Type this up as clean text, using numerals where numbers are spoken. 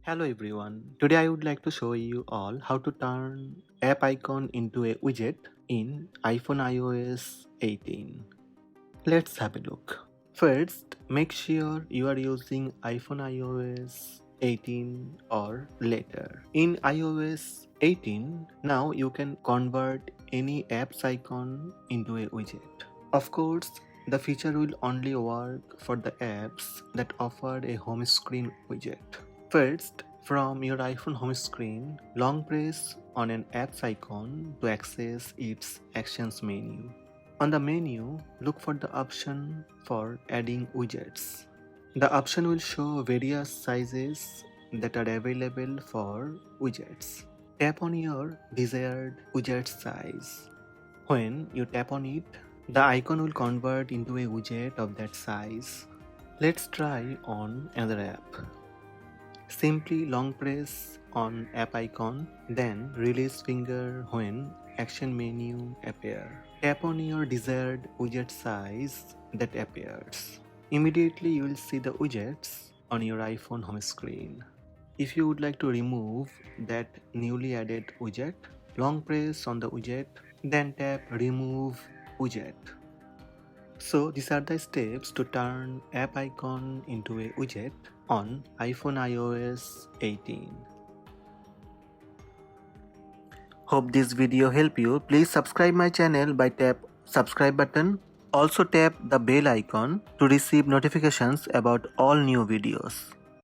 Hello everyone. Today I would like to show you all how to turn app icon into a widget in iPhone iOS 18. Let's have a look. First, make sure you are using iPhone iOS 18 or later. In iOS 18, now you can convert any app's icon into a widget. Of course, the feature will only work for the apps that offer a home screen widget. First, from your iPhone home screen, long press on an app's icon to access its actions menu. On the menu, look for the option for adding widgets. The option will show various sizes that are available for widgets. Tap on your desired widget size. When you tap on it, the icon will convert into a widget of that size. Let's try on another app. Simply long press on app icon, then release finger when action menu appear. Tap on your desired widget size that appears. Immediately you will see the widgets on your iPhone home screen. If you would like to remove that newly added widget, long press on the widget, then tap remove widget. So these are the steps to turn app icon into a widget on iPhone iOS 18. Hope this video helped you. Please subscribe my channel by tap subscribe button. Also tap the bell icon to receive notifications about all new videos.